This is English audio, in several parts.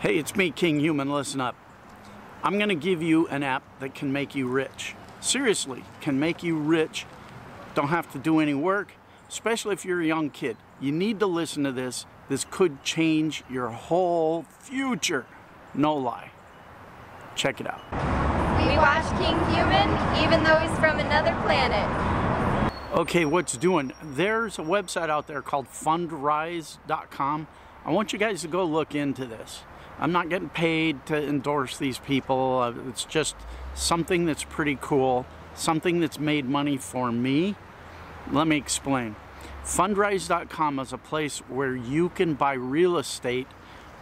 Hey, it's me, Kinghuman. Listen up. I'm going to give you an app that can make you rich. Seriously, can make you rich. Don't have to do any work, especially if you're a young kid. You need to listen to this. This could change your whole future. No lie. Check it out. We watch Kinghuman even though he's from another planet. Okay, what's doing? There's a website out there called fundrise.com. I want you guys to go look into this. I'm not getting paid to endorse these people. It's just something that's pretty cool, something that's made money for me. Let me explain. Fundrise.com is a place where you can buy real estate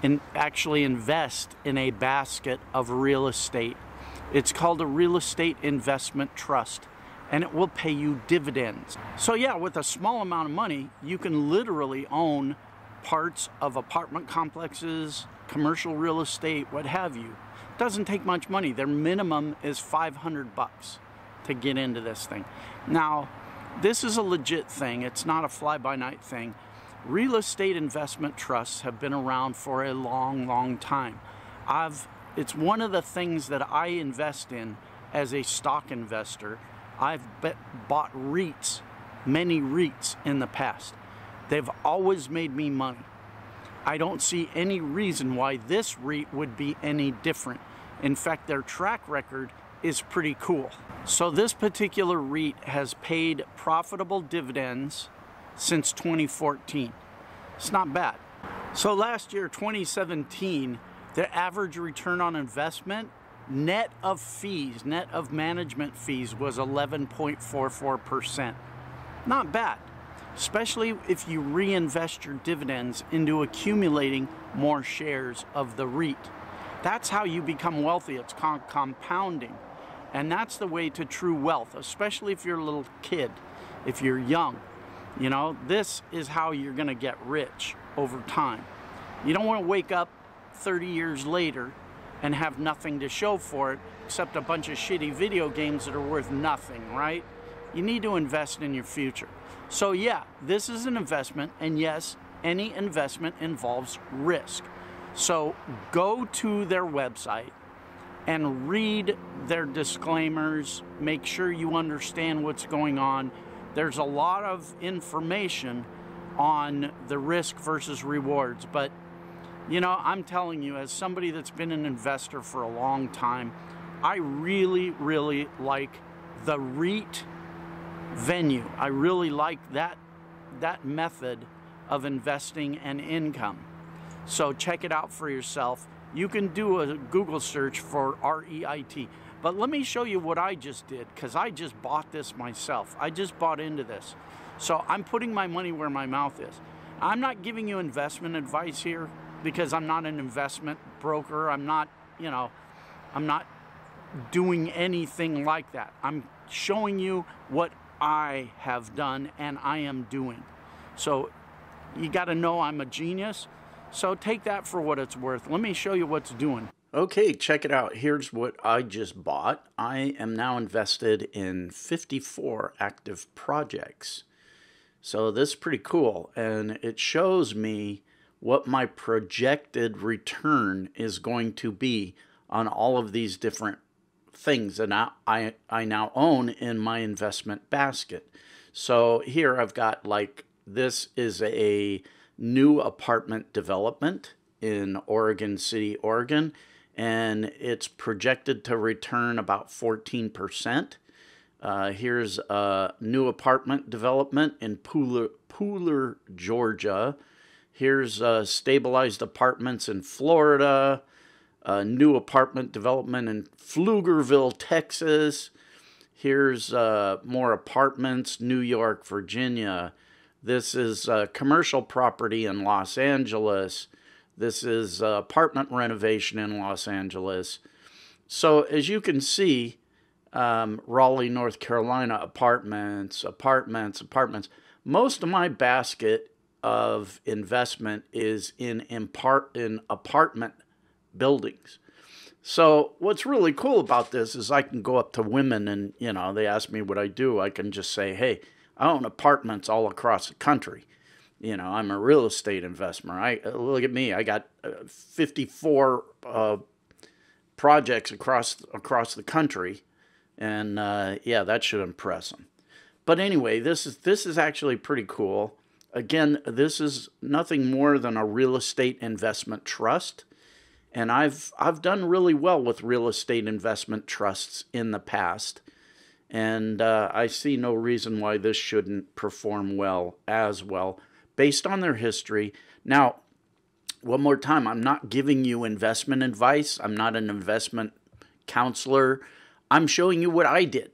and actually invest in a basket of real estate. It's called a real estate investment trust, and it will pay you dividends. So yeah, with a small amount of money, you can literally own parts of apartment complexes, commercial real estate, what have you. It doesn't take much money. Their minimum is $500 to get into this thing. Now, this is a legit thing. It's not a fly-by-night thing. Real estate investment trusts have been around for a long, long time. It's one of the things that I invest in as a stock investor. I've bought REITs, many REITs in the past. They've always made me money. I don't see any reason why this REIT would be any different. In fact, their track record is pretty cool. So this particular REIT has paid profitable dividends since 2014. It's not bad. So last year, 2017, the average return on investment, net of fees, net of management fees, was 11.44%. Not bad, especially if you reinvest your dividends into accumulating more shares of the REIT. That's how you become wealthy. It's called compounding. And that's the way to true wealth, especially if you're a little kid, if you're young. You know, this is how you're going to get rich over time. You don't want to wake up 30 years later and have nothing to show for it except a bunch of shitty video games that are worth nothing, right? You need to invest in your future. So yeah, this is an investment, and yes, any investment involves risk. So go to their website and read their disclaimers. Make sure you understand what's going on. There's a lot of information on the risk versus rewards, but you know, I'm telling you, as somebody that's been an investor for a long time, I really, really like the REIT venue. I really like that method of investing and income. So check it out for yourself. You can do a Google search for REIT. But let me show you what I just did, because I just bought this myself. I just bought into this. So I'm putting my money where my mouth is. I'm not giving you investment advice here because I'm not an investment broker. I'm not doing anything like that. I'm showing you what I have done and I am doing. So you got to know I'm a genius. So take that for what it's worth. Let me show you what's doing. Okay, check it out. Here's what I just bought. I am now invested in 54 active projects. So this is pretty cool, and it shows me what my projected return is going to be on all of these different things that I now own in my investment basket. So here I've got, like, this is a new apartment development in Oregon City, Oregon, and it's projected to return about 14%. Here's a new apartment development in Pooler, Georgia. Here's stabilized apartments in Florida. New apartment development in Pflugerville, Texas. Here's more apartments, New York, Virginia. This is commercial property in Los Angeles. This is apartment renovation in Los Angeles. So as you can see, Raleigh, North Carolina, apartments. Most of my basket of investment is in apartment buildings. So what's really cool about this is I can go up to women and, you know, they ask me what I do. I can just say, hey, I own apartments all across the country. You know, I'm a real estate investor. Look at me. I got 54 projects across the country, and yeah, that should impress them. But anyway, this is actually pretty cool. Again, this is nothing more than a real estate investment trust, and I've done really well with real estate investment trusts in the past, and I see no reason why this shouldn't perform well as well based on their history. Now, one more time, I'm not giving you investment advice. I'm not an investment counselor. I'm showing you what I did,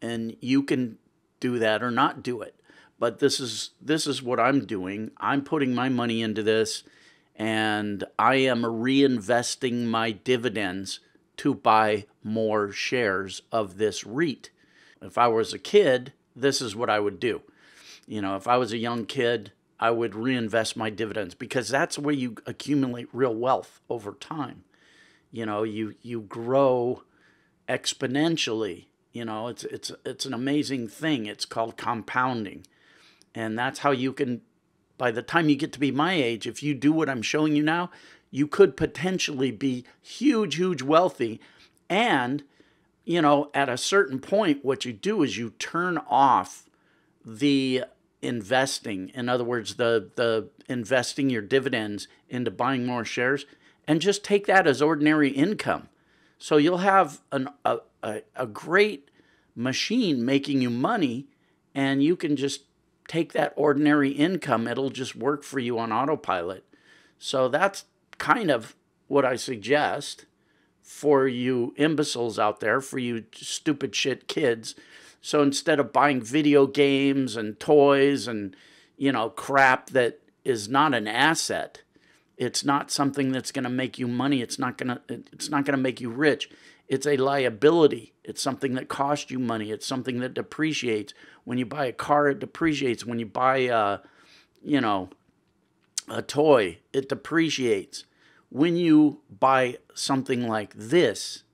and you can do that or not do it. But this is what I'm doing. I'm putting my money into this, and I am reinvesting my dividends to buy more shares of this REIT. If I was a kid, this is what I would do. You know, if I was a young kid, I would reinvest my dividends, because that's where you accumulate real wealth over time. You know, you grow exponentially. You know, it's an amazing thing. It's called compounding. And that's how you can, by the time you get to be my age, if you do what I'm showing you now, you could potentially be huge wealthy. And, you know, at a certain point, what you do is you turn off the investing. In other words, the investing your dividends into buying more shares, and just take that as ordinary income. So you'll have a great machine making you money, and you can just take that ordinary income. It'll just work for you on autopilot. So that's kind of what I suggest for you imbeciles out there, for you stupid shit kids. So instead of buying video games and toys and, you know, crap that is not an asset, it's not something that's going to make you money. It's not going to make you rich. It's a liability. It's something that costs you money. It's something that depreciates. When you buy a car, it depreciates. When you buy you know, a toy, it depreciates. When you buy something like this,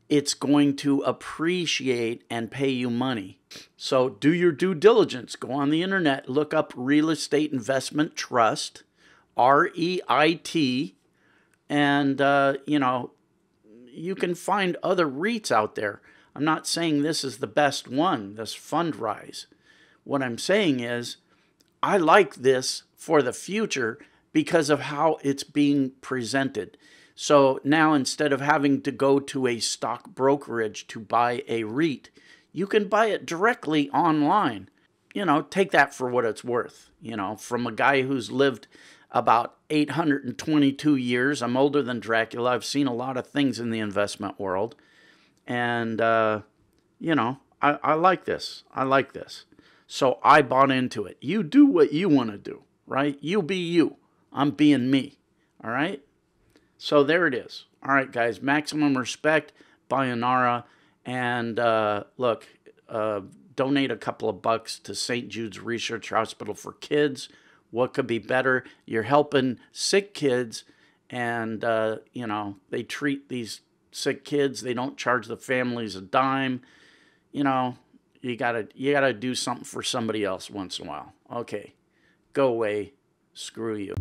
it's going to appreciate and pay you money. So do your due diligence. Go on the internet, look up Real Estate Investment Trust, REIT, and, you know, you can find other REITs out there. I'm not saying this is the best one, this Fundrise. What I'm saying is I like this for the future because of how it's being presented. So now, instead of having to go to a stock brokerage to buy a REIT, you can buy it directly online. You know, take that for what it's worth. You know, from a guy who's lived about 822 years. I'm older than Dracula. I've seen a lot of things in the investment world. And, you know, I like this. I like this. So I bought into it. You do what you want to do, right? You be you. I'm being me. All right? So there it is. All right, guys. Maximum respect, Bayanara. And look, donate a couple of bucks to St. Jude's Research Hospital for Kids. What could be better? You're helping sick kids, and, you know, they treat these sick kids. They don't charge the families a dime. You know, you gotta do something for somebody else once in a while. Okay, go away. Screw you.